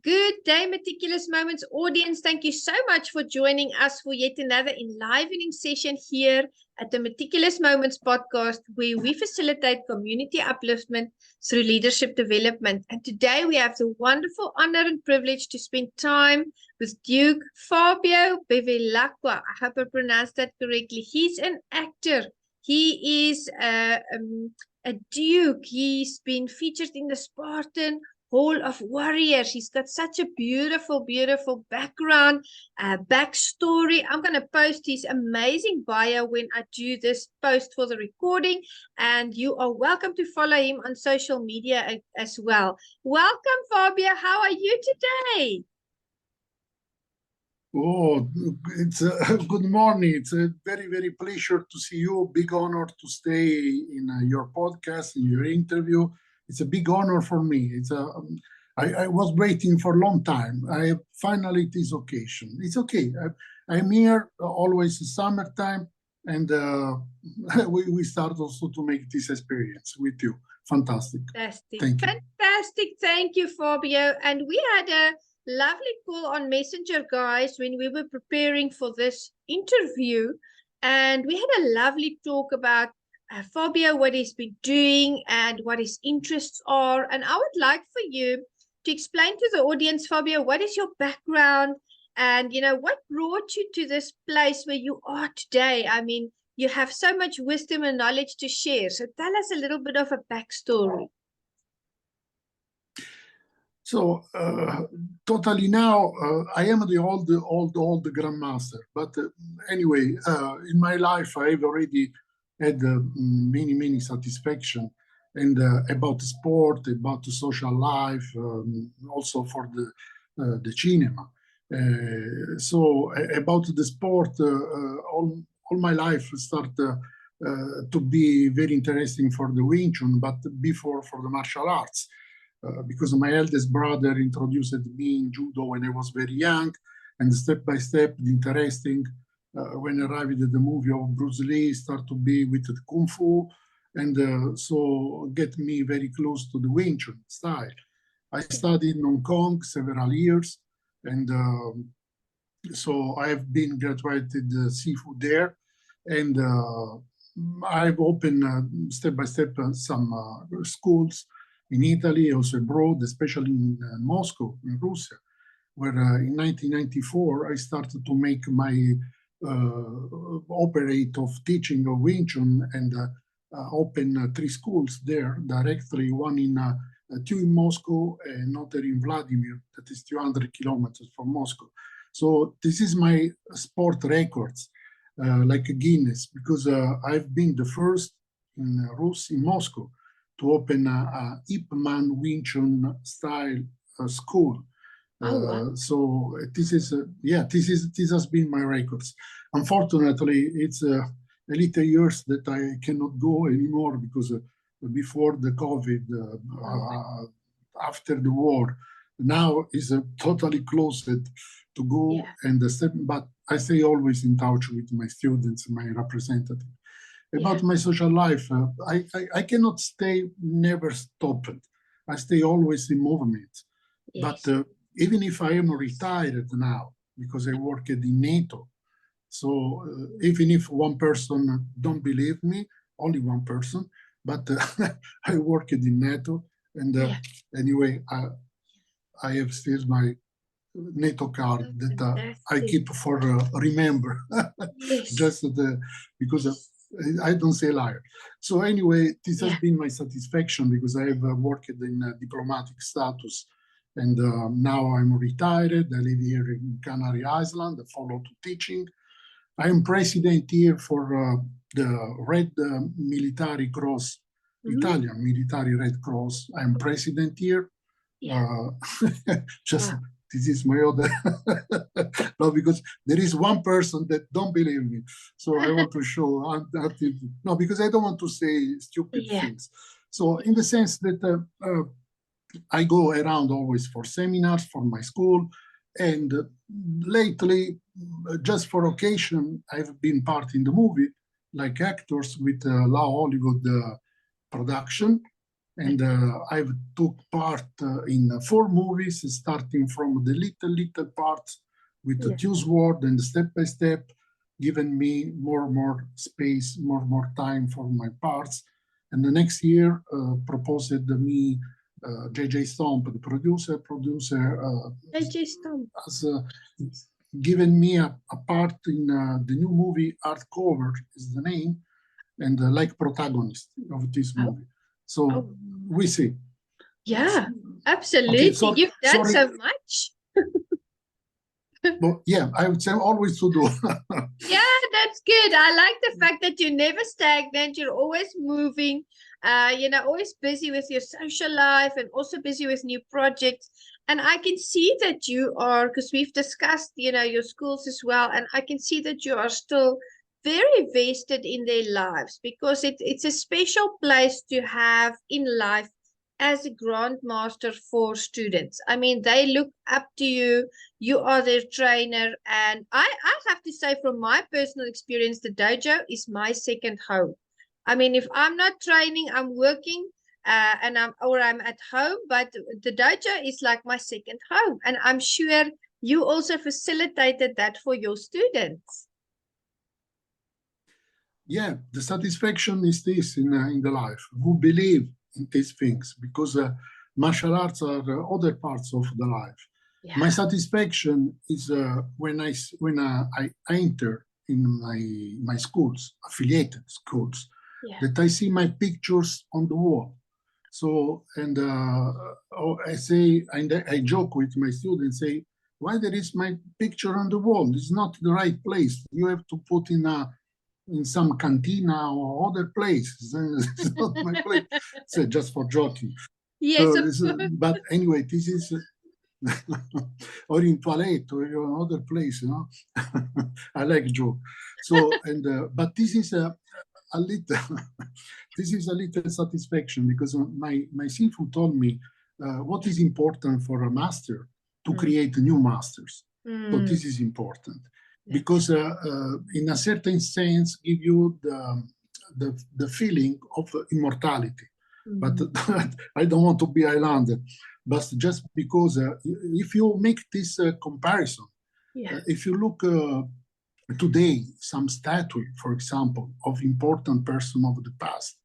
Good day, Meticulous Moments audience. Thank you so much for joining us for yet another enlivening session here at the Meticulous Moments podcast, where we facilitate community upliftment through leadership development. And today we have the wonderful honor and privilege to spend time with Duke Fabio Bevilacqua. I hope I pronounced that correctly. He's an actor. He is a Duke. He's been featured in the Spartan Hall of Warriors. He's got such a beautiful, beautiful background, backstory. I'm going to post his amazing bio when I do this post for the recording, and you are welcome to follow him on social media as well. Welcome, Fabio. How are you today? Oh, it's a good morning. It's a very, very pleasure to see you. Big honor to stay in your podcast, in your interview. It's a big honor for me. I was waiting for a long time. I finally this occasion. It's okay. I'm here always summertime, and we start also to make this experience with you. Fantastic. Fantastic. Thank you. Fantastic. Thank you, Fabio. And we had a lovely call on Messenger, guys, when we were preparing for this interview, and we had a lovely talk about Fabio, what he's been doing and what his interests are. And I would like for you to explain to the audience, Fabio, what is your background and, what brought you to this place where you are today? I mean, you have so much wisdom and knowledge to share. So tell us a little bit of a backstory. So totally now, I am the old Grandmaster. But anyway, in my life, I've already had many satisfaction, and about sport, about the social life, also for the cinema. So about the sport, all my life started to be very interesting for the Wing Chun, but before for the martial arts. Because my eldest brother introduced me in judo when I was very young, and step by step, the interesting, when I arrived at the movie of Bruce Lee, start to be with the Kung Fu, and so get me very close to the Wing Chun style. I studied in Hong Kong several years, and so I have been graduated seafood there, and I've opened step by step some schools in Italy, also abroad, especially in Moscow, in Russia, where in 1994 I started to make my operate of teaching of Wing Chun, and open 3 schools there directly, one in 2 in Moscow and another in Vladimir, that is 200 kilometers from Moscow. So this is my sport records, like a Guinness, because I've been the first in Moscow to open a Ip Man Wing Chun style school. Wow. So this is this has been my records. Unfortunately, it's a little years that I cannot go anymore, because before the COVID, after the war, now is totally closed to go. Yeah. And but I stay always in touch with my students, my representative. About my social life, I cannot stay, never stopped. I stay always in movement. Yes. But even if I am retired now, because I worked in NATO, so even if one person don't believe me, only one person, but I worked in NATO, and anyway, I have still my NATO card that I keep for remember, Yes. just because I don't say liar. So anyway, this has been my satisfaction, because I have worked in diplomatic status, and now I'm retired. I live here in Canaries Island. I follow to teaching. I am president here for the Red Military Cross, Italian Military Red Cross. I'm president here. Just this is my other no, because there is one person that don't believe me, so I want to show no, because I don't want to say stupid things. So in the sense that I go around always for seminars for my school, and lately, just for occasion, I've been part in the movie, like actors with La Hollywood production. And I've took part in 4 movies, starting from the little parts with the Fuse Word and step by step, giving me more space, more time for my parts. And the next year proposed me J.J. Stomp, the producer, J.J. Stomp has given me a part in the new movie. Hardcover is the name, and like protagonist of this movie. So we see. Yeah, absolutely. Okay, so, you've done sorry. so much. But yeah, I would say always to do. Yeah, that's good. I like the fact that you're never stagnant. You're always moving, always busy with your social life and also busy with new projects. And I can see that you are, because we've discussed, your schools as well. And I can see that you are still very vested in their lives, because it's a special place to have in life as a Grandmaster for students. I mean, they look up to you. You are their trainer. And I have to say, from my personal experience, the dojo is my second home. I mean, if I'm not training, I'm working and I'm at home, but the dojo is like my second home. And I'm sure you also facilitated that for your students. Yeah, the satisfaction is this in the life. Who believe in these things, because martial arts are other parts of the life. Yeah. My satisfaction is when I enter in my schools, affiliated schools, that I see my pictures on the wall. So, and I say, and I joke with my students, say, why there is my picture on the wall? It's not the right place. You have to put in some cantina or other place. It's not my place. So just for joking. Yes, so but anyway, this is or in toilet or in another place, I like joke. So but this is a little this is a little satisfaction, because my Sifu told me what is important for a master to create new masters. So this is important. Because in a certain sense give you the feeling of immortality. But I don't want to be Highlander, but just because if you make this comparison, if you look today, some statue, for example, of important person of the past,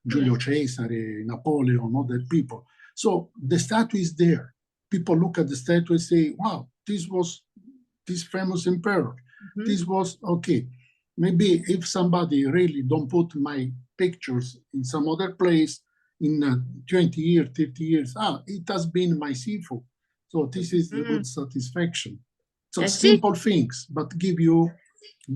Giulio Cesare, Napoleon, other people. So the statue is there. People look at the statue and say, wow, this was this famous emperor. This was okay. Maybe if somebody really don't put my pictures in some other place in 20 years, 30 years, it has been my Sifu. So this is the good satisfaction. So that's simple things, but give you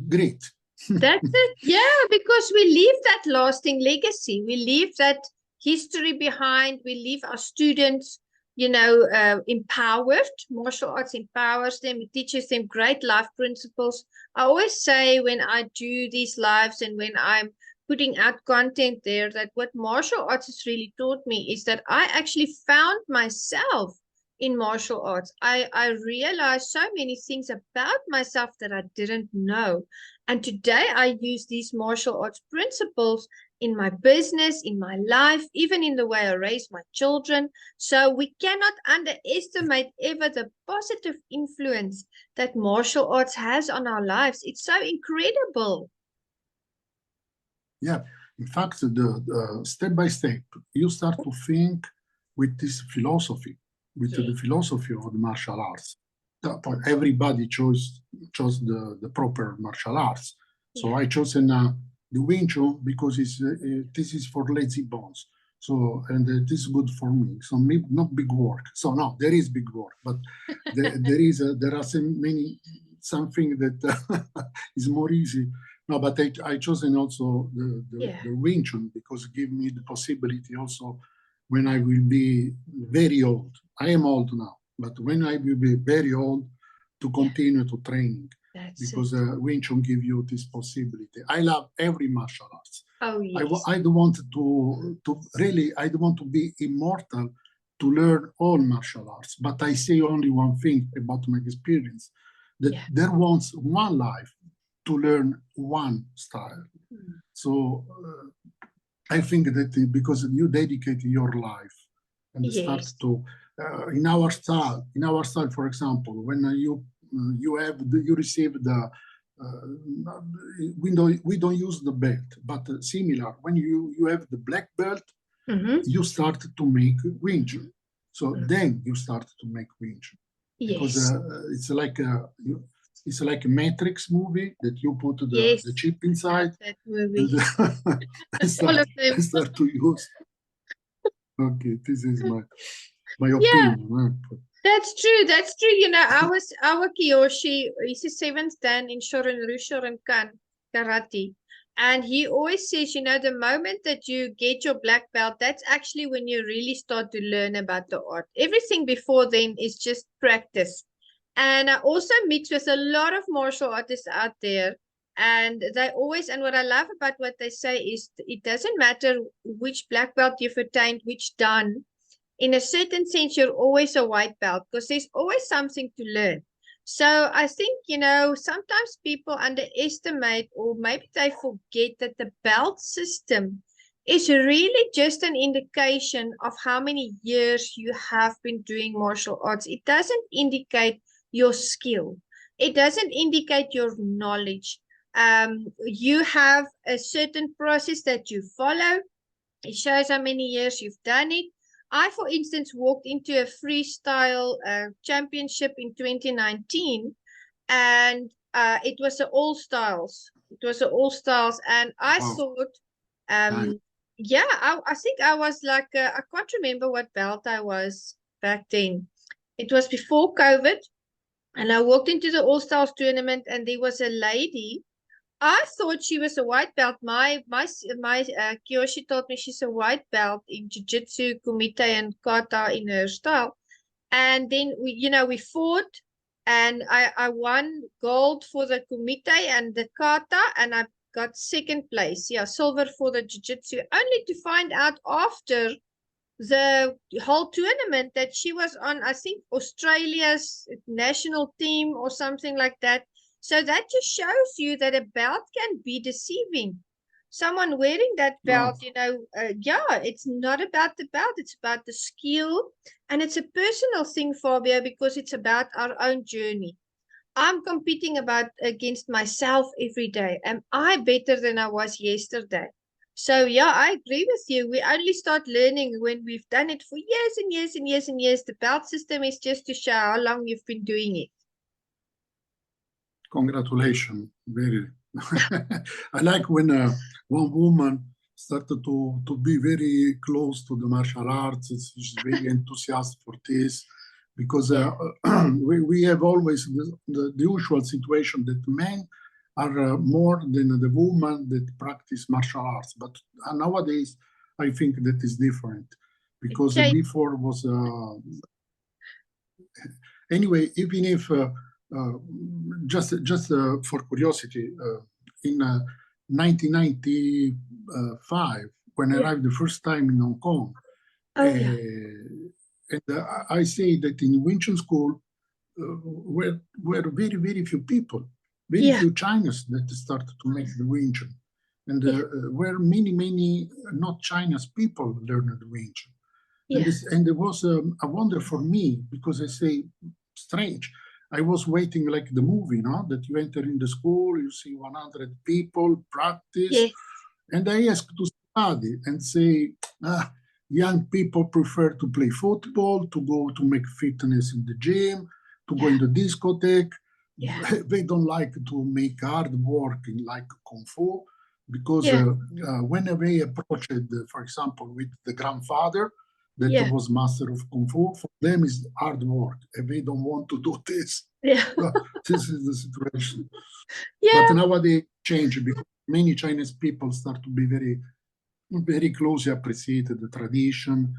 great. That's it. Yeah, because we leave that lasting legacy. We leave that history behind. We leave our students empowered. Martial arts empowers them. It teaches them great life principles. I always say when I do these lives and when I'm putting out content there, that what martial arts has really taught me is that I actually found myself in martial arts. I realized so many things about myself that I didn't know. And today I use these martial arts principles in my business, in my life, even in the way I raise my children. So we cannot underestimate ever the positive influence that martial arts has on our lives. It's so incredible. Yeah, in fact, the step by step, you start to think with this philosophy, with the philosophy of the martial arts. Everybody chose the proper martial arts. So I chosen the Wing Chun because this is for lazy bones. So, and this is good for me. So maybe not big work. So no, there is big work, but there are something that is more easy. No, but I chosen also the Wing Chun because it gives me the possibility also when I will be very old. I am old now, but when I will be very old, to continue to training. Because Wing Chun gives you this possibility. I love every martial arts. Oh, yes. I don't want I don't want to be immortal to learn all martial arts, but I say only one thing about my experience, that there was one life to learn one style. So I think that because you dedicate your life and start Yes. to in our style, for example, when you receive the we don't use the belt, but similar when you have the black belt, you start to make winch. So then you start to make winch because Yes. it's like a Matrix movie that you put Yes. the chip inside That movie. and All of them. start to use. Okay, this is my Yeah, opinion. that's true. That's true. You know, our Kiyoshi, he's a seventh dan in Shorin Rushorin Kan karate. And he always says, you know, the moment that you get your black belt, that's actually when you really start to learn about the art. Everything before then is just practice. And I also mix with a lot of martial artists out there. And they always, and what I love about what they say is it doesn't matter which black belt you've attained, which dan. In a certain sense, you're always a white belt because there's always something to learn. So I think, you know, sometimes people underestimate or maybe they forget that the belt system is really just an indication of how many years you have been doing martial arts. It doesn't indicate your skill. It doesn't indicate your knowledge. You have a certain process that you follow. It shows how many years you've done it. I, for instance, walked into a freestyle championship in 2019, and it was an all styles. It was an all styles, and I Wow, thought, nice. yeah, I think I was like, I can't remember what belt I was back then. It was before COVID, and I walked into the all styles tournament, and there was a lady. I thought she was a white belt. My Kiyoshi told me she's a white belt in jiu-jitsu, kumite, and kata in her style. And then we fought, and I won gold for the kumite and the kata, and I got second place. Yeah, silver for the jiu-jitsu, only to find out after the whole tournament that she was on, I think, Australia's national team or something like that. So that just shows you that a belt can be deceiving. Someone wearing that Wow. belt, yeah, it's not about the belt, it's about the skill. And it's a personal thing, Fabio, because it's about our own journey. I'm competing against myself every day. Am I better than I was yesterday? So yeah, I agree with you. We only start learning when we've done it for years and years and years and years. The belt system is just to show how long you've been doing it. Congratulations, very. I like when one woman started to be very close to the martial arts. She's very enthusiastic for this because we have always the usual situation that men are more than the women that practice martial arts. But nowadays, I think that is different because before was anyway, even if just for curiosity, in 1995, when I arrived the first time in Hong Kong, and I say that in Wing Chun school were very, very few people, very few Chinese that started to make the Wing Chun. And where many not Chinese people learned the Wing Chun. And it was a wonder for me because I say, strange. I was waiting like the movie, no? That you enter in the school, you see 100 people practice, and I ask to study and say, young people prefer to play football, to go to make fitness in the gym, to go in the discotheque. They don't like to make hard work in like Kung Fu because whenever they approached, for example, with the grandfather, that was master of Kung Fu, for them is hard work, and they don't want to do this. This is the situation. But nowadays change because many Chinese people start to be very, very closely appreciated the tradition.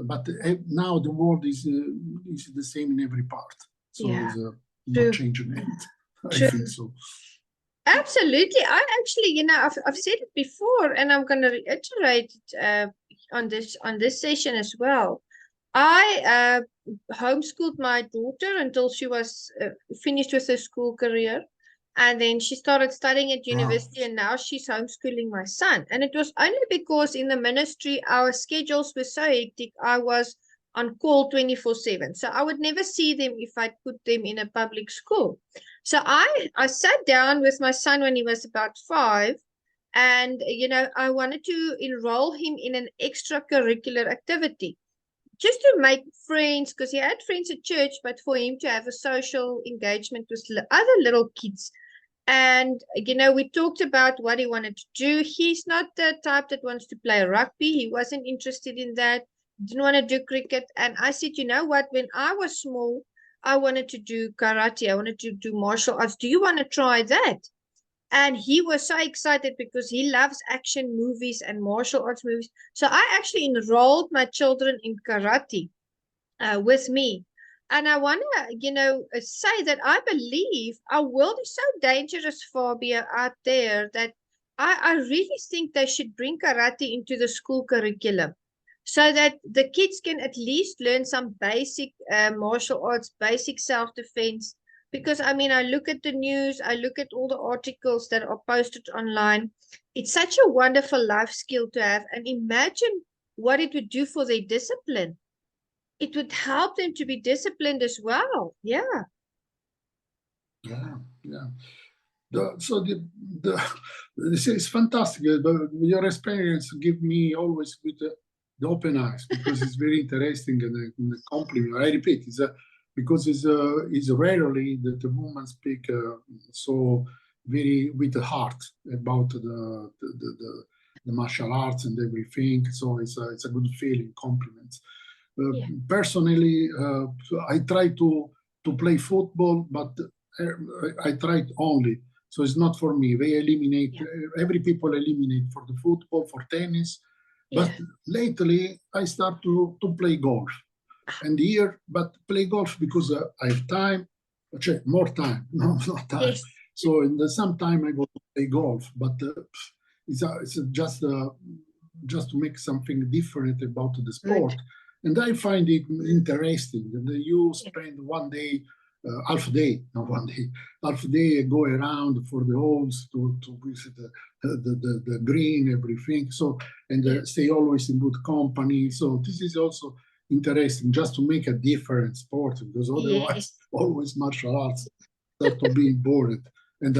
But now the world is the same in every part. So it's not changing it. I think so. Absolutely. I actually, I've said it before, and I'm going to reiterate it on this session as well. I homeschooled my daughter until she was finished with her school career. And then she started studying at Wow. university, and now she's homeschooling my son. And it was only because in the ministry, our schedules were so hectic. I was on call 24/7. So I would never see them if I put them in a public school. So I sat down with my son when he was about 5. And, I wanted to enroll him in an extracurricular activity just to make friends, because he had friends at church, but for him to have a social engagement with other little kids. And, we talked about what he wanted to do. He's not the type that wants to play rugby. He wasn't interested in that. Didn't want to do cricket. And I said, you know what? When I was small, I wanted to do karate. I wanted to do martial arts. Do you want to try that? And he was so excited because he loves action movies and martial arts movies. So I actually enrolled my children in karate with me. And I want to, say that I believe our world is so dangerous, Fabio, out there, that I really think they should bring karate into the school curriculum so that the kids can at least learn some basic martial arts, basic self-defense. Because, I mean, I look at the news, I look at all the articles that are posted online. It's such a wonderful life skill to have. And imagine what it would do for their discipline. It would help them to be disciplined as well. Yeah. Yeah. This is fantastic. Your experience give me always with the open eyes, because it's very interesting and a compliment. I repeat, because it's rarely that the woman speak so very with the heart about the martial arts and everything. So it's a good feeling, compliments. Yeah. Personally, I try to play football, but I tried only. So it's not for me. They eliminate, every people eliminate for the football, for tennis. But lately I start to play golf. And here, but play golf because I have time, more time, no time. Yes. So in some time I go to play golf, but it's just to make something different about the sport. And I find it interesting. And you spend one day, half a day, go around for the holes to visit the green, everything. So, and stay always in good company. So this is also interesting, just to make a different sport, because otherwise always martial arts start to be bored. And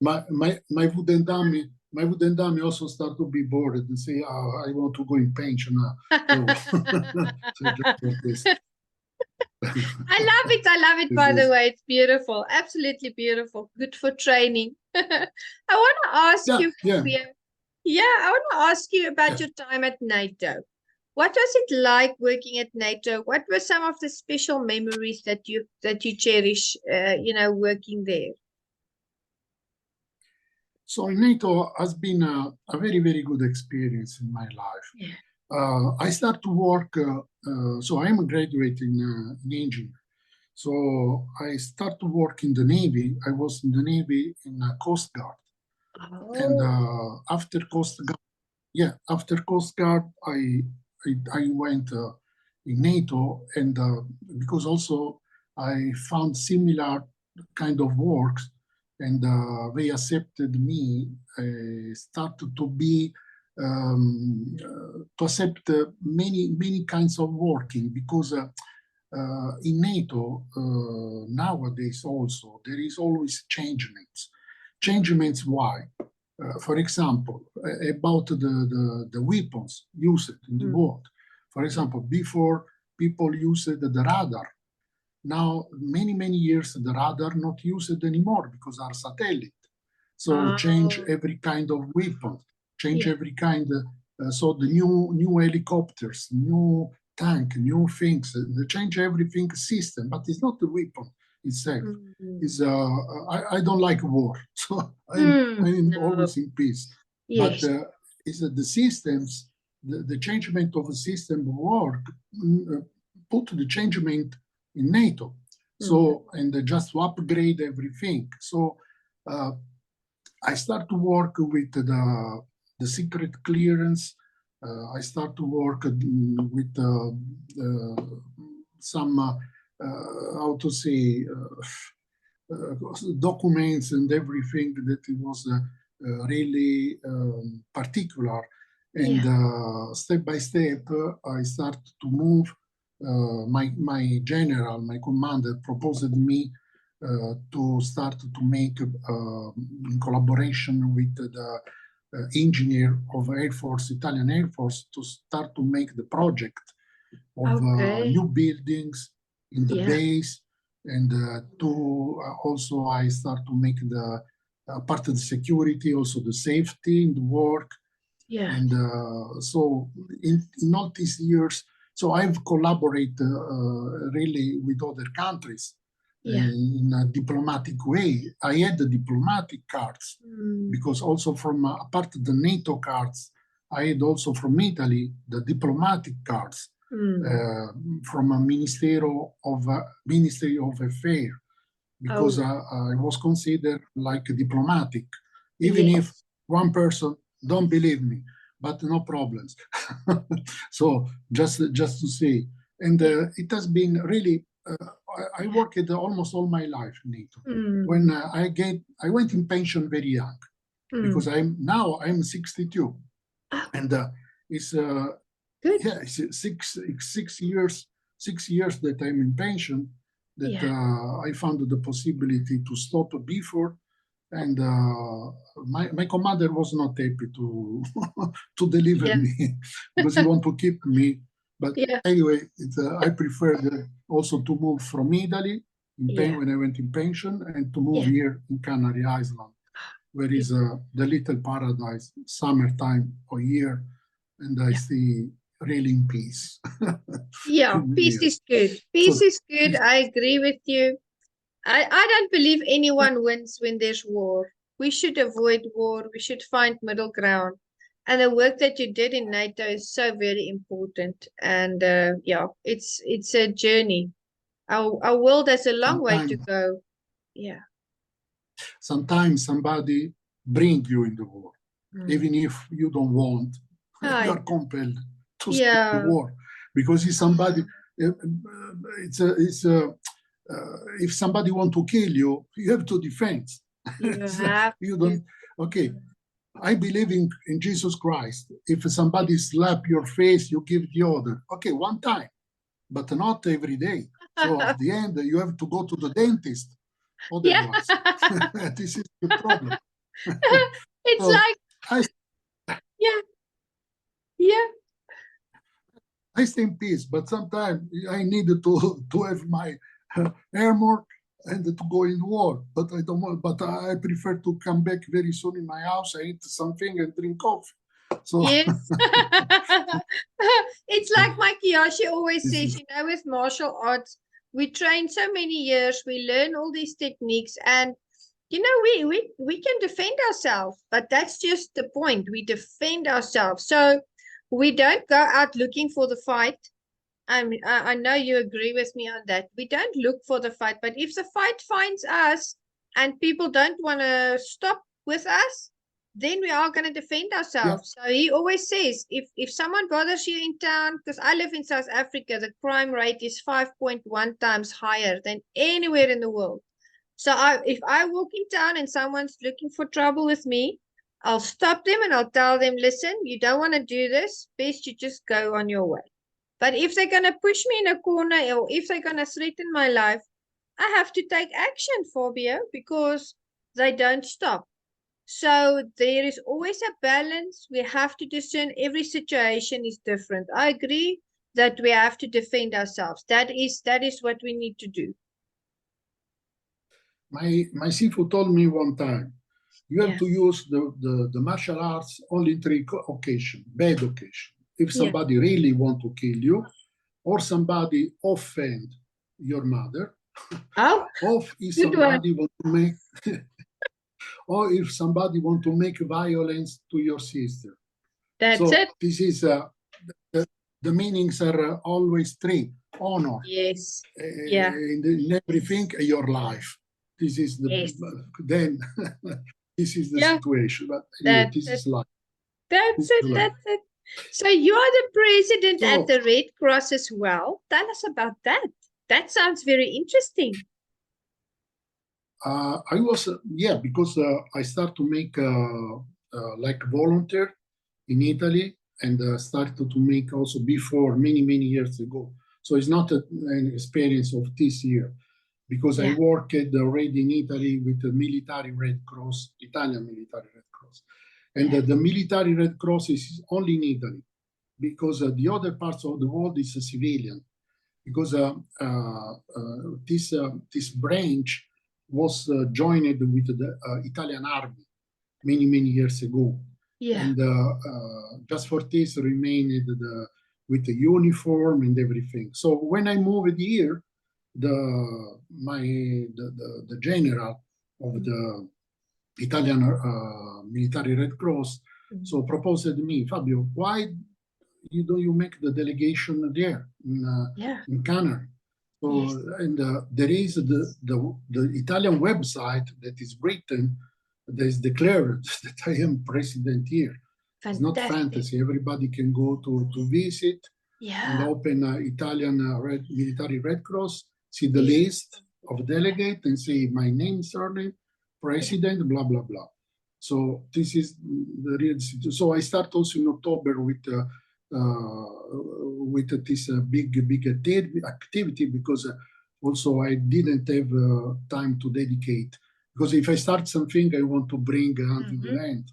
my wooden dummy also start to be bored and say, oh, I want to go in pension now. So I love it, by the way. It's beautiful. Absolutely beautiful. Good for training. I want to ask you, I want to ask you about your time at NATO. What was it like working at NATO? What were some of the special memories that you cherish, working there? So NATO has been a very, very good experience in my life. Yeah. I start to work, so I'm graduating in engineering. So I start to work in the Navy. I was in the Navy in Coast Guard. Oh. And after Coast Guard, I went in NATO, and because also I found similar kind of works, and they accepted me. I started to be to accept many kinds of working, because in NATO nowadays also there is always changements. Changements why? For example, about the weapons used in the world. For example, before people used the radar. Now, many years, the radar not used anymore because are satellite. So change every kind of weapon, change every kind. So the new helicopters, new tank, new things. They change everything system, but it's not the weapon itself. Is I don't like war, so I'm always in peace. Yes. But is the systems, the changement of a system work, put the changement in NATO. So, and just to upgrade everything. So I start to work with the secret clearance. I start to work with some, how to say, documents and everything that it was really particular. And step by step, I started to move. My general, my commander proposed me to start to make, in collaboration with the engineer of Air Force, Italian Air Force, to start to make the project of new buildings in the base, and also I start to make the part of the security, also the safety in the work. And so in all these years, so I've collaborated really with other countries in a diplomatic way. I had the diplomatic cards because also from apart the NATO cards, I had also from Italy the diplomatic cards from a Ministry of Affairs, because I was considered like a diplomatic, even if one person don't believe me, but no problems. So just to say, and it has been really. I worked almost all my life in NATO. When I went in pension very young, because I'm 62, and it's it's 6 years that I'm in pension, that I found the possibility to stop before. And my commander was not happy to to deliver me because he want to keep me. But anyway, I preferred also to move from Italy when I went in pension, and to move here in Canary Island, where is the little paradise, summertime or year, and I stay really in peace. Peace is good. Peace is good. I agree with you. I don't believe anyone wins when there's war. We should avoid war. We should find middle ground. And the work that you did in NATO is so very important. And it's a journey. Our world has a long way to go. Sometimes somebody bring you in the war, even if you don't want. You are compelled to stay in the war, because if somebody, if somebody want to kill you, you have to defend. You don't. Okay, I believe in Jesus Christ. If somebody slap your face, you give the order. Okay, one time, but not every day. So at the end, you have to go to the dentist. Otherwise, this is the problem. It's so like, I stay in peace, but sometimes I need to have my armor and to go in war. But I don't want. But I prefer to come back very soon in my house. I eat something and drink coffee. So yes, it's like my Kiyoshi always says. With martial arts, we train so many years. We learn all these techniques, and we can defend ourselves. But that's just the point. We defend ourselves. So we don't go out looking for the fight. I know you agree with me on that. We don't look for the fight, but if the fight finds us and people don't want to stop with us, then we are going to defend ourselves. So he always says, if someone bothers you in town, because I live in South Africa, the crime rate is 5.1 times higher than anywhere in the world. So if I walk in town and someone's looking for trouble with me, I'll stop them and I'll tell them, listen, you don't want to do this. Best you just go on your way. But if they're going to push me in a corner, or if they're going to threaten my life, I have to take action, Fabio, because they don't stop. So there is always a balance. We have to discern. Every situation is different. I agree that we have to defend ourselves. That is what we need to do. My Sifu told me one time, you have to use the martial arts only in 3 occasions, bad occasions. If somebody really want to kill you, or somebody offend your mother, or if somebody want to make, or if somebody want to make violence to your sister. That's it. This is the meanings are always 3: honor, in everything, your life. This is the then this is the situation. But anyway, this is life. That's it. So you are the president at the Red Cross as well. Tell us about that. That sounds very interesting. I was, yeah, because I start to make like volunteer in Italy, and started to make also before many years ago. So it's not an experience of this year, because I Yeah. worked already in Italy with the military Red Cross, Italian military Red Cross. And Yeah. the military Red Cross is only in Italy, because the other parts of the world is a civilian. Because this branch was joined with the Italian army many years ago. Yeah. And just for this remained with the uniform and everything. So when I moved here, the general of the Italian military Red Cross so proposed me, Fabio, why you make the delegation there Yeah. in Canaries? So Yes. and there is the Italian website that is written, that is declared that I am president here. It's not Fantastic. fantasy. Everybody can go to visit and Yeah. open Italian military Red Cross, see the Yes. list of delegates, and say my name, surname, president, blah blah blah. So this is the real situation. So I start also in October with this big activity, because also I didn't have time to dedicate. Because if I start something, I want to bring until the end.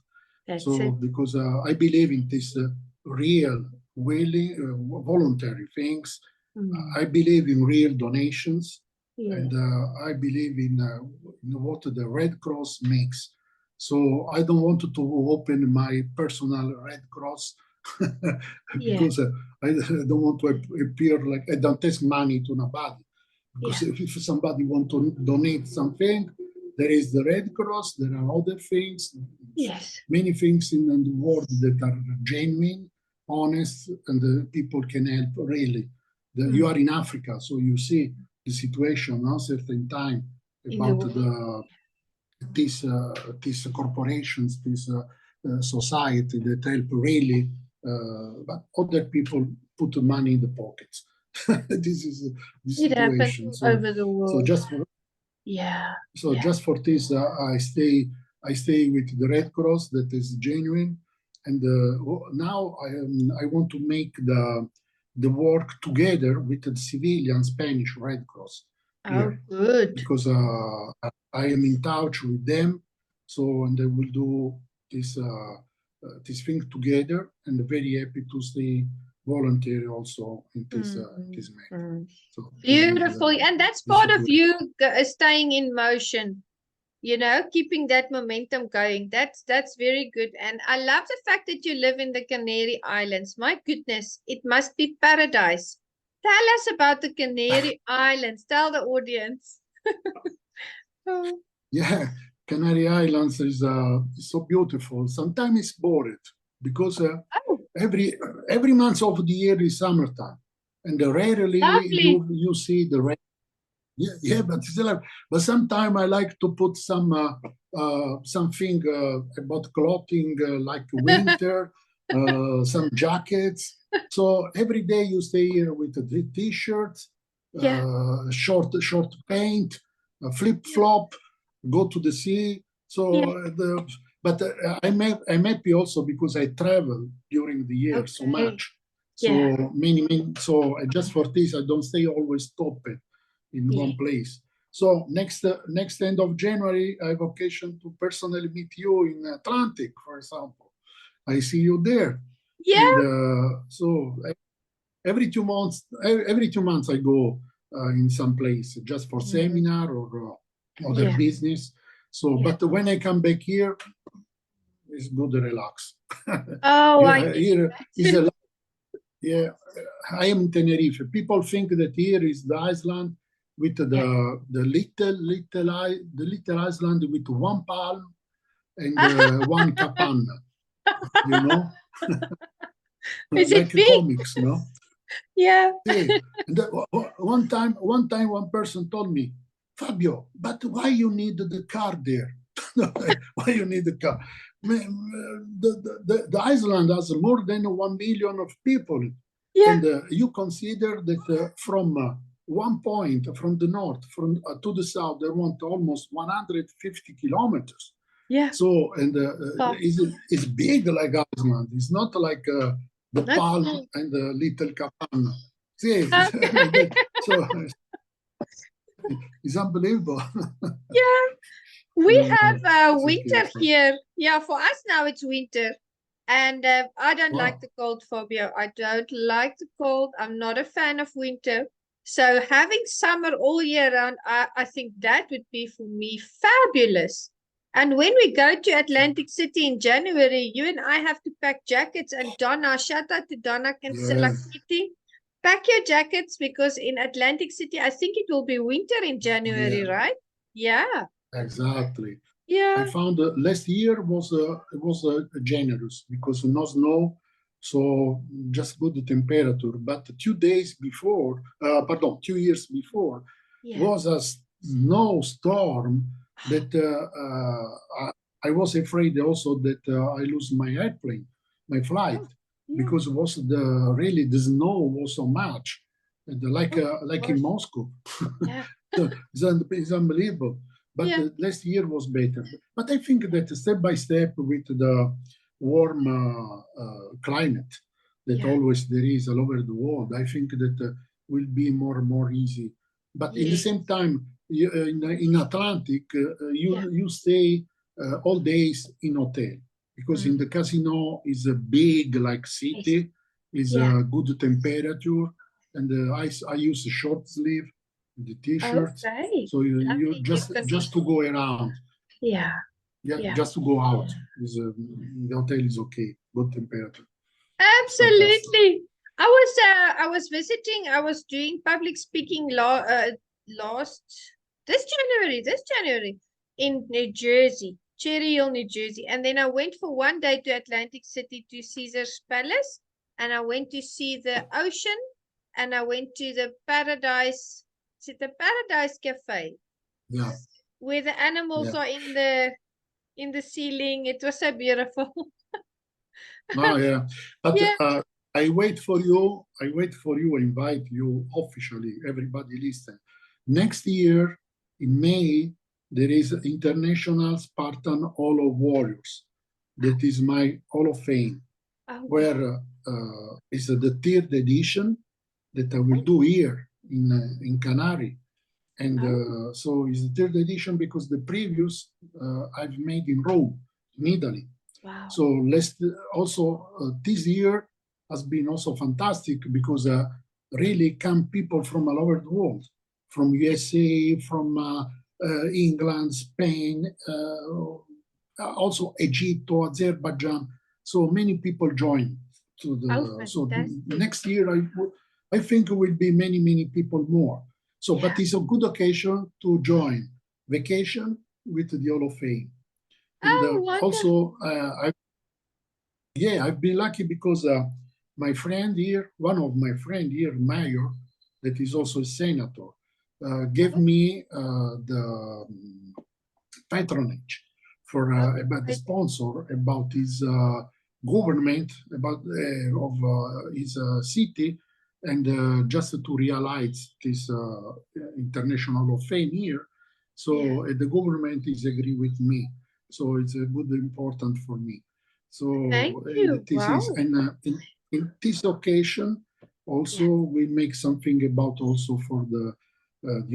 That's So it. because I believe in this real, willing, voluntary things. I believe in real donations, Yeah. and I believe in what the Red Cross makes. So I don't want to open my personal Red Cross because I don't want to appear like I don't take money to nobody. Because if somebody want to donate something, there is the Red Cross, there are other things, Yes. many things in the world that are genuine, honest, and the people can help really. You are in Africa, so you see the situation at a certain time about these corporations, this society that help really, but other people put money in the pockets. This is the situation. It happens all over the world. So just for just for this, I stay with the Red Cross that is genuine, and now I want to make the work together with the civilian Spanish Red Cross here. Oh, good. Because I am in touch with them, so and they will do this thing together, and very happy to stay volunteer also in this matter. So beautiful, and that's part of you staying in motion. You know, keeping that momentum going. That's very good. And I love the fact that you live in the Canary Islands. My goodness, it must be paradise. Tell us about the Canary Islands. Tell the audience. Yeah, Canary Islands is so beautiful. Sometimes it's bored because every month of the year is summertime, and rarely you see the rain. But still, but sometimes I like to put something about clothing like winter, some jackets. So every day you stay here with a t-shirt, short paint, flip flop, go to the sea. So but I'm happy also because I travel during the year so much. So many. So just for this, I don't stay always stopped in one place. So next end of January, I have occasion to personally meet you in Atlantic, for example. I see you there. Yeah. And so every 2 months, I go in some place just for seminar or other business. So, but when I come back here, it's good to relax. Here is a I am in Tenerife. People think that here is the island with the little island with one palm and one cabana, you know, like comics, no? Yeah. And one time, one person told me, Fabio, but why you need the car there? Why you need the car? The island has more than 1 million of people. And you consider that from one point from the north to the south, they want almost 150 kilometers. Yeah. So, and it's big like Iceland. It's not like the Palm and the Little Capana. See, Okay. so it's unbelievable. Yeah. We have winter okay, so. here. Yeah, for us now it's winter. And I don't Wow. like the cold, Fabio. I don't like the cold. I'm not a fan of winter. So having summer all year round, I think that would be for me fabulous. And when we go to Atlantic City in January, you and I have to pack jackets. And Donna, shout out to Donna Cancela Kitty. Pack your jackets because in Atlantic City, I think it will be winter in January, right? Yeah. Exactly. Yeah. I found last year was generous because no snow, so just good temperature. But 2 days before, 2 years before, was a snowstorm that I was afraid also that I lose my airplane, my flight, because it was really the snow was so much, and like in Moscow. So it's unbelievable. But last year was better. But I think that step by step with the warm climate that always there is all over the world, I think that will be more and more easy. But in the same time, in Atlantic, you stay all days in hotel because in the casino is a big like city, is a good temperature, and I use a short sleeve, the t-shirt, so you just to go around. Yeah, just to go out. The hotel is okay, good temperature. Absolutely. I was visiting. I was doing public speaking this January in New Jersey, Cherry Hill, New Jersey, and then I went for one day to Atlantic City to Caesar's Palace, and I went to see the ocean, and I went to the Paradise. Is it the Paradise Cafe? Yeah. Where the animals are in the ceiling. It was so beautiful. Oh yeah, but I wait for you. I invite you officially. Everybody listen. Next year in May there is International Spartan Hall of Warriors. That is my Hall of Fame, where is the third edition that I will do here in Canaries. And so it's the third edition because the previous I've made in Rome, in Italy. Wow. So this year has been also fantastic because really come people from all over the world, from USA, from England, Spain, also Egypt, Azerbaijan. So many people join to the. So next year I think it will be many people more. So, but it's a good occasion to join vacation with the Hall of Fame. And also, I've been lucky because my friend here, one of my friend here, Mayor, that is also a senator, gave me the patronage for about the sponsor about his government, about of his city, and just to realize this international Hall of Fame here. So the government is agree with me. So it's a good important for me. So this is, and in this occasion, also we make something about also for the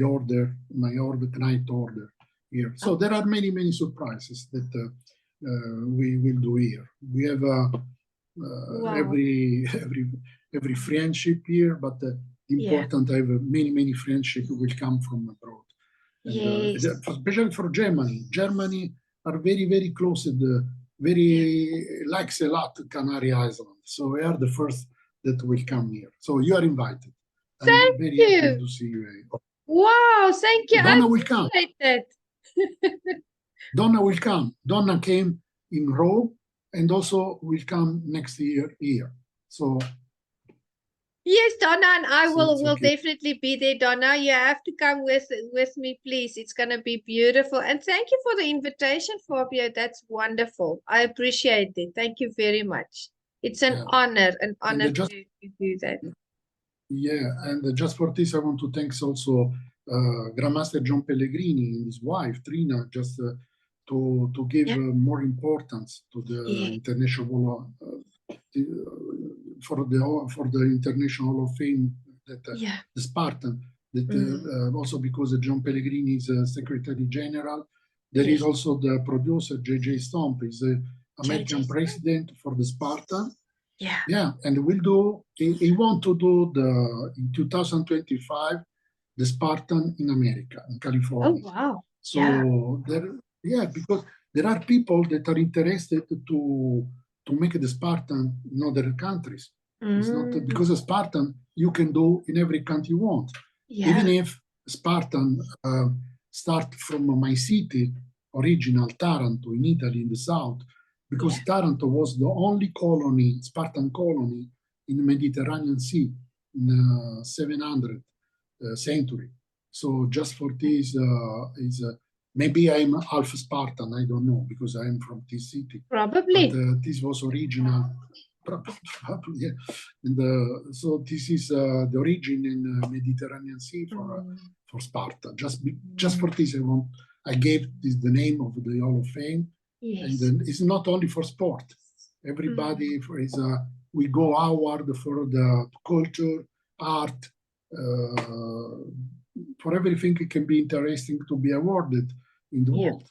order, my order, Knight order here. So there are many surprises that we will do here. We have every friendship here, but important I have many friendship will come from abroad. And, especially for Germany. Germany are very close and likes a lot Canary Island. So we are the first that will come here. So you are invited. I'm very happy to see you. Wow, thank you. Donna will come. Donna will come. Donna came in Rome and also will come next year here. So yes, Donna, and I will definitely be there. Donna, you have to come with me, please. It's going to be beautiful. And thank you for the invitation, Fabio. That's wonderful. I appreciate it. Thank you very much. It's an honor to do that. Yeah, and just for this, I want to thank also Grandmaster John Pellegrini and his wife Trina, just to give more importance to the international for the International Hall of Fame that the Spartan. That also because John Pellegrini is Secretary General. There is also the producer J.J. Stomp, is the American president for the Spartan. Yeah, and we'll do. He want to do in 2025 the Spartan in America, in California. Oh wow! So because there are people that are interested to make the Spartan in other countries. It's not because a Spartan you can do in every country you want. Even if Spartan start from my city, original Taranto in Italy in the south. Because Taranto was the only colony, Spartan colony, in the Mediterranean Sea in the 700th century. So just for this, maybe I'm half Spartan, I don't know, because I am from this city. Probably. But this was original. Probably, yeah. And so this is the origin in the Mediterranean Sea for Sparta. Just for this, I gave this the name of the Hall of Fame. Yes. And it's not only for sport. Everybody we go award for the culture, art, for everything it can be interesting to be awarded in the world.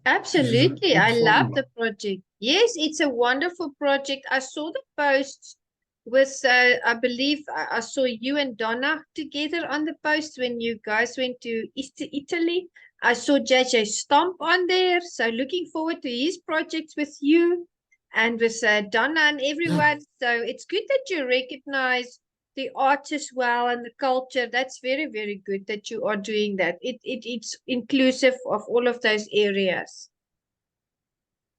Absolutely. I love the project. Yes, it's a wonderful project. I saw the posts with, I believe I saw you and Donna together on the post when you guys went to Italy. I saw JJ Stomp on there. So looking forward to his projects with you and with Donna and everyone. So it's good that you recognize the arts as well and the culture. That's very, very good that you are doing that. It's inclusive of all of those areas.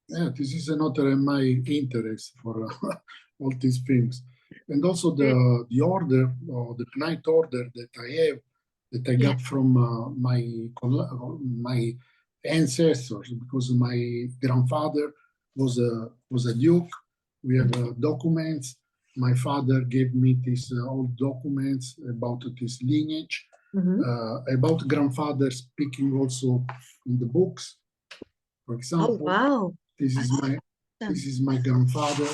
Yeah, this is another my interest for all these things. And also the order, or the Knight order that I have, that I got from my ancestors, because my grandfather was a duke. We have documents. My father gave me these old documents about this lineage, about grandfather speaking also in the books. For example, wow. This is my grandfather,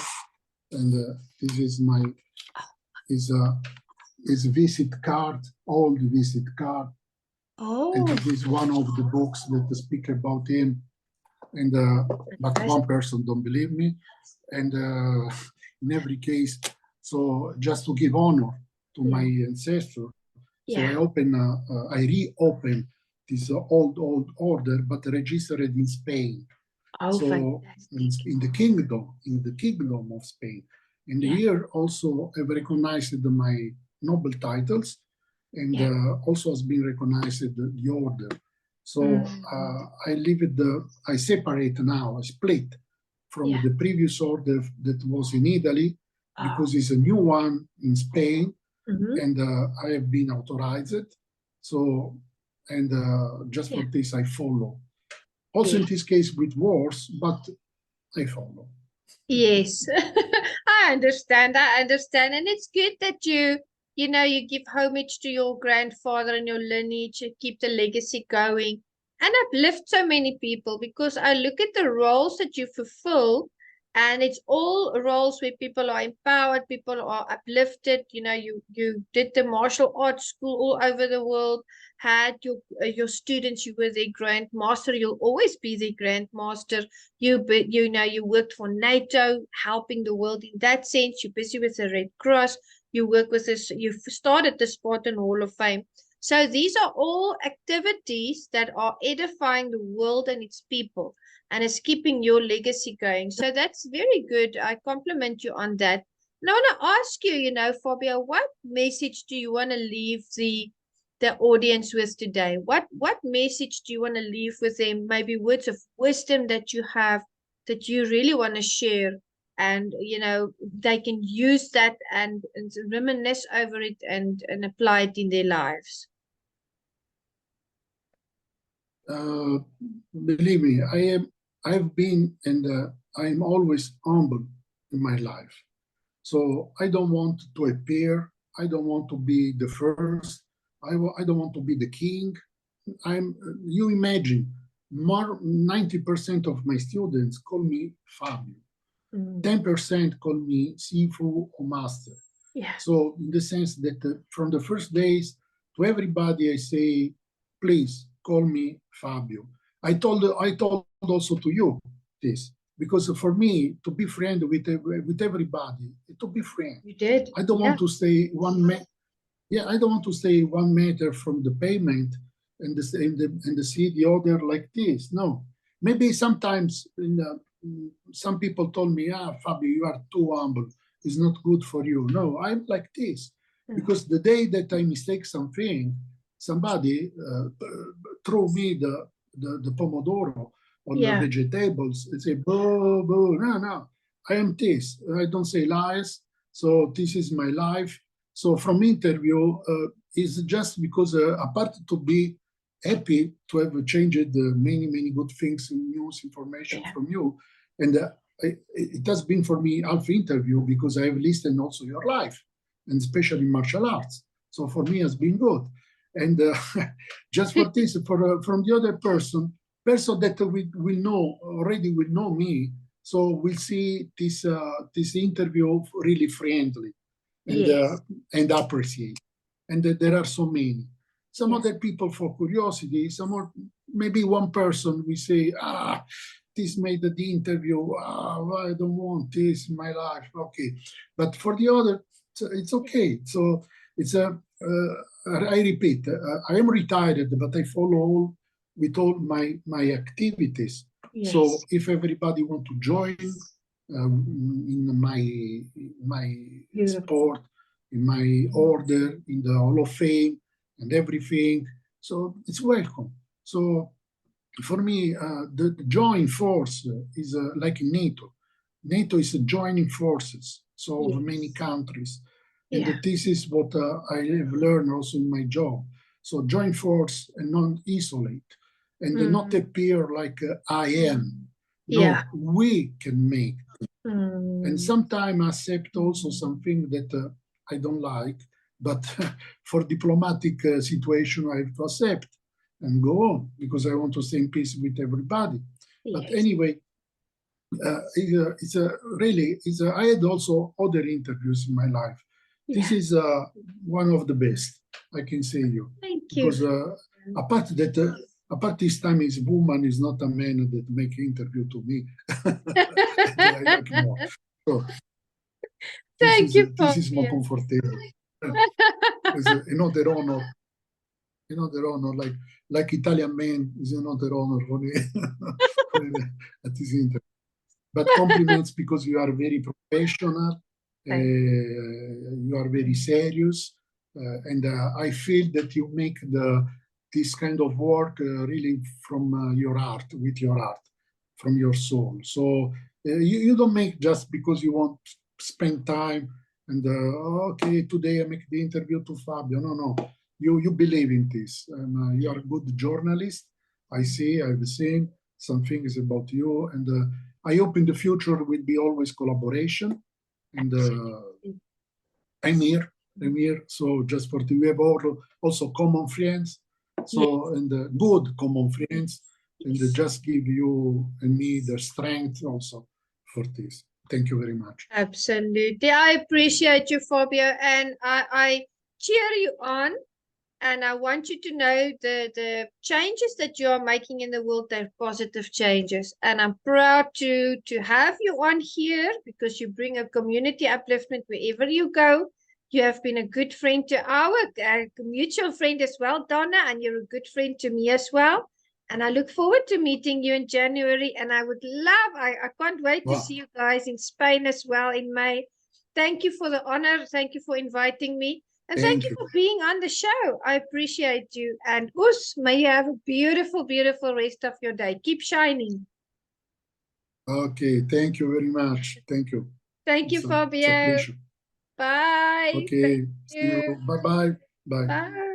and this is my his visit card, old visit card. Oh. And this is one of the books that speak about him. And but one person don't believe me. And in every case, so just to give honor to my ancestor, so I reopen this old order, but registered in Spain. Oh, so in the kingdom of Spain. And here also I've recognized my noble titles, and also has been recognized the order. So I separate now, I split from the previous order that was in Italy, because it's a new one in Spain, and I have been authorized. So, and just for this I follow. Also in this case with wars, but I follow. Yes, I understand. And it's good that you give homage to your grandfather and your lineage, and keep the legacy going and uplift so many people, because I look at the roles that you fulfill, and it's all roles where people are empowered, people are uplifted. You did the martial arts school all over the world, had your students, you were their grandmaster, you'll always be their grandmaster. You worked for NATO, helping the world in that sense. You're busy with the Red Cross. You work with this. You started the Spartan Hall of Fame. So these are all activities that are edifying the world and its people, and is keeping your legacy going. So that's very good. I compliment you on that. And I want to ask you, Fabio, what message do you want to leave the audience with today? What message do you want to leave with them? Maybe words of wisdom that you have, that you really want to share, and they can use that and reminisce over it and apply it in their lives. Believe me, I've been, and I'm always humble in my life. So I don't want to appear I don't want to be the first. I don't want to be the king. You imagine, more 90% of my students call me Fabio. 10% call me Sifu or Master. Yeah. So in the sense that from the first days to everybody, I say, please call me Fabio. I told also to you this, because for me to be friend with everybody, to be friend. You did. I don't want to stay I don't want to stay 1 meter from the pavement and see the other like this. No, maybe sometimes some people told me, Fabio, you are too humble. It's not good for you. No, I'm like this because the day that I mistake something, somebody throw me the pomodoro or the vegetables and say, boo, boo, no, I am this. I don't say lies. So this is my life. So from interview is just because apart to be happy to have changed many good things, news, information from you, and it has been for me half interview because I have listened also your life, and especially martial arts. So for me, it's been good. And just for this, from the other person that will know me, so we'll see this interview really friendly and appreciate. And there are so many. Some other people for curiosity, maybe one person we say, this made the interview, I don't want this in my life. Okay. But for the other, it's okay. So it's I repeat, I am retired, but I follow with all my activities. Yes. So if everybody want to join in my sport, in my order, in the Hall of Fame and everything, so it's welcome. So for me, the joint force is like NATO. NATO is joining forces, so of many countries. And this is what I have learned also in my job. So join force and not isolate, and not appear like I am. No, we can make. And sometimes accept also something that I don't like, but for diplomatic situation, I have to accept and go on because I want to stay in peace with everybody. But anyway, I had also other interviews in my life. This is one of the best, I can say you. Thank you. Because apart this time is woman is not a man that make interview to me. I like more. So Thank you, this is more comfortable. It's another honor. Another honor, like Italian man is another honor for me at this interview. But compliments because you are very professional, you are very serious, and I feel that you make this kind of work really from your heart, with your heart, from your soul. So you don't make just because you want to spend time and okay, today I make the interview to Fabio. No. You believe in this, and you are a good journalist. I've seen some things about you, and I hope in the future will be always collaboration. And I'm here. So just for we have also common friends. So and good common friends, and just give you and me the strength also for this. Thank you very much. Absolutely, I appreciate you, Fabio, and I cheer you on. And I want you to know the changes that you are making in the world, they're positive changes. And I'm proud to have you on here because you bring a community upliftment wherever you go. You have been a good friend to our mutual friend as well, Donna, and you're a good friend to me as well. And I look forward to meeting you in January. And I can't wait to see you guys in Spain as well in May. Thank you for the honor. Thank you for inviting me. And thank you for being on the show. I appreciate you. And Us, may you have a beautiful, beautiful rest of your day. Keep shining. Okay. Thank you very much. Thank you. Thank you, Fabio. Bye. Okay. See you. Bye-bye. Bye. Bye.